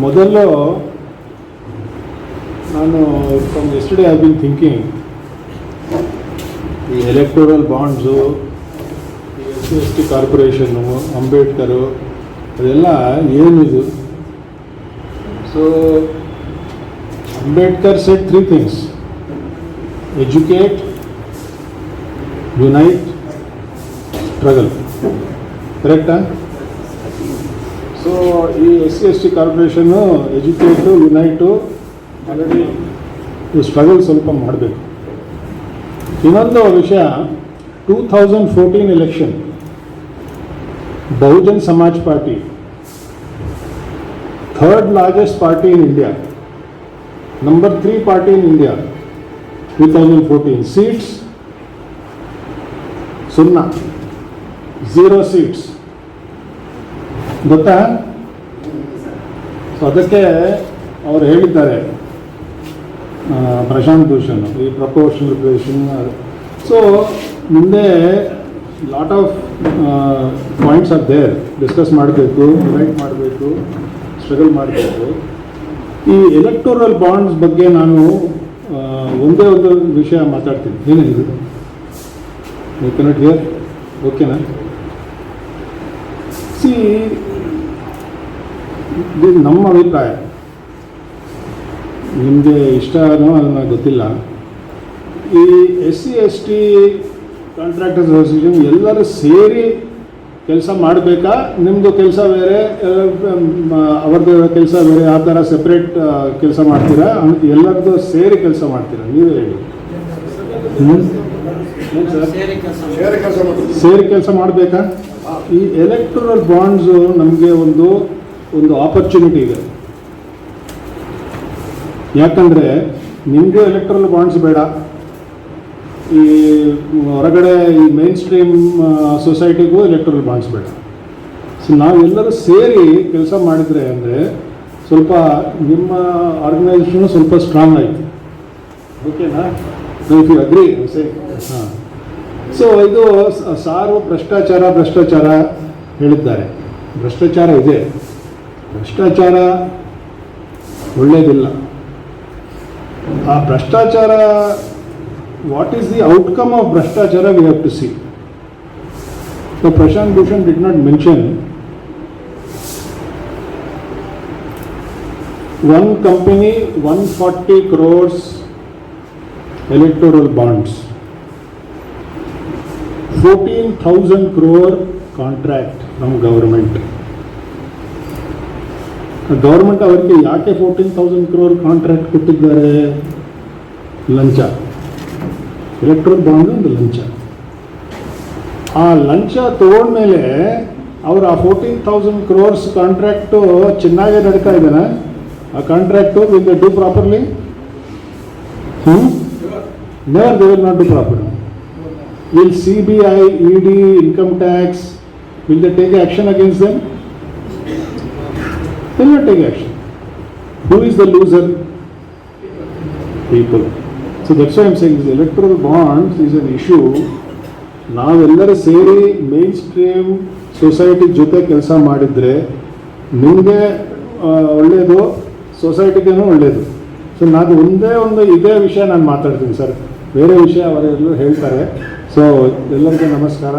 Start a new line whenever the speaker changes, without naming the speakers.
ಮೊದಲು ನಾನು from yesterday I been thinking ಈ ಎಲೆಕ್ಟೋರಲ್ ಬಾಂಡ್ಸು, ಈ SC ಕಾರ್ಪೊರೇಷನ್ನು, ಅಂಬೇಡ್ಕರು, ಅದೆಲ್ಲ ಏನಿದು? So Ambedkar shed 3 things: educate, unite, struggle. ಕರೆಕ್ಟಾ? ಸೊ ಈ SC ಕಾರ್ಪೊರೇಷನ್ನು ಎಜುಕೇಟು, ಯುನೈಟು, ಆಲ್ರೆಡಿ ಸ್ಟ್ರಗಲ್ ಸ್ವಲ್ಪ ಮಾಡಬೇಕು. ಇನ್ನೊಂದು ವಿಷಯ, 2014 election, Bahujan Samaj party, 3rd largest party in India, number 3 party in India, 2014 seats 0 seats. ಗೊತ್ತಾ? ಸೊ ಅದಕ್ಕೆ ಅವರು ಹೇಳಿದ್ದಾರೆ, ಪ್ರಶಾಂತ್ ಭೂಷಣ್, ಈ ಪ್ರಪೋರ್ಷನಲ್ ರಿಪ್ರೆಸೆಂಟೇಷನ್. ಸೊ ಮುಂದೆ lot of points are there, discuss ಮಾಡಬೇಕು, ಡಿವೈಡ್ ಮಾಡಬೇಕು, ಸ್ಟ್ರಗಲ್ ಮಾಡಬೇಕು. ಈ ಎಲೆಕ್ಟೋರಲ್ ಬಾಂಡ್ಸ್ ಬಗ್ಗೆ ನಾನು ಒಂದೇ ಒಂದು ವಿಷಯ ಮಾತಾಡ್ತೀನಿ. ಏನಿದೆ? You cannot hear? ಓಕೆನಾ? ಸಿ, ಇದು ನಮ್ಮ ಅಭಿಪ್ರಾಯ, ನಿಮಗೆ ಇಷ್ಟನೋ ಅದನ್ನ ಗೊತ್ತಿಲ್ಲ. ಈ SC ST ಕಾಂಟ್ರಾಕ್ಟರ್ಸ್ ಅಸೋಸಿಯೇಷನ್ ಎಲ್ಲರೂ ಸೇರಿ ಕೆಲಸ ಮಾಡಬೇಕಾ? ನಿಮ್ಮದು ಕೆಲಸ ಬೇರೆ, ಅವ್ರದ್ದು ಕೆಲಸ ಬೇರೆ, ಆ ಥರ ಸೆಪ್ರೇಟ್ ಕೆಲಸ ಮಾಡ್ತೀರಾ? ಎಲ್ಲರದ್ದು ಸೇರಿ ಕೆಲಸ ಮಾಡ್ತೀರಾ? ನೀವೇ ಹೇಳಿ. ಸೇರಿ ಕೆಲಸ ಮಾಡಬೇಕಾ? ಈ ಎಲೆಕ್ಟೋರಲ್ ಬಾಂಡ್ಸು ನಮಗೆ ಒಂದು ಆಪರ್ಚುನಿಟಿ ಇದೆ. ಯಾಕಂದರೆ ನಿಮಗೂ ಎಲೆಕ್ಟ್ರಲ್ ಬಾಂಡ್ಸ್ ಬೇಡ, ಈ ಹೊರಗಡೆ ಈ ಮೇನ್ ಸ್ಟ್ರೀಮ್ ಸೊಸೈಟಿಗೂ ಎಲೆಕ್ಟ್ರಲ್ ಬಾಂಡ್ಸ್ ಬೇಡ. ಸೊ ನಾವೆಲ್ಲರೂ ಸೇರಿ ಕೆಲಸ ಮಾಡಿದರೆ ಅಂದರೆ ಸ್ವಲ್ಪ ನಿಮ್ಮ ಆರ್ಗನೈಸೇಷನು ಸ್ವಲ್ಪ ಸ್ಟ್ರಾಂಗ್ ಆಯಿತು. ಓಕೆನಾ? If you agree? ಹಾಂ. ಸೊ ಇದು ಸಾರು ಭ್ರಷ್ಟಾಚಾರ ಹೇಳಿದ್ದಾರೆ. ಭ್ರಷ್ಟಾಚಾರ ಇದೆ, ಭ್ರಷ್ಟಾಚಾರ ಒಳ್ಳೆಯದಿಲ್ಲ. ಆ ಭ್ರಷ್ಟಾಚಾರ, what is the outcome of ಭ್ರಷ್ಟಾಚಾರ, we have to see. So Prashant Bhushan did not mention one company 140 crores electoral bonds, 14,000 crore contract from government. Government ಅವರಿಗೆ ಯಾಕೆ 14,000 crore ಕಾಂಟ್ರಾಕ್ಟ್ ಕೊಟ್ಟಿದ್ದಾರೆ? ಲಂಚ. ಎಲೆಕ್ಟ್ರಲ್ ಬಾಂಡ್ ಒಂದು ಲಂಚ. ಆ ಲಂಚ ತಗೊಂಡ್ಮೇಲೆ ಅವರು ಆ 14,000 crores ಕಾಂಟ್ರಾಕ್ಟು ಚೆನ್ನಾಗೇ ನಡೀತಾ ಇದ್ದಾನೆ. ಆ contract will they do properly? Never, they will not do properly. Will CBI, ED, income tax, will they take action against them? They will not take action. Who is the loser? People. So that's why I am saying this electoral bonds is an issue. ನಾವೆಲ್ಲರೂ ಸೇರಿ main stream society ಜೊತೆ ಕೆಲಸ ಮಾಡಿದರೆ ನಿಮಗೆ ಒಳ್ಳೆಯದು, ಸೊಸೈಟಿಗೇನೂ ಒಳ್ಳೆಯದು. So ನಾನು ಇದೇ ವಿಷಯ ನಾನು ಮಾತಾಡ್ತೀನಿ ಸರ್, ಬೇರೆ ವಿಷಯ ಅವರೆಲ್ಲರೂ ಹೇಳ್ತಾರೆ. ಸೊ ಎಲ್ಲರಿಗೂ ನಮಸ್ಕಾರ.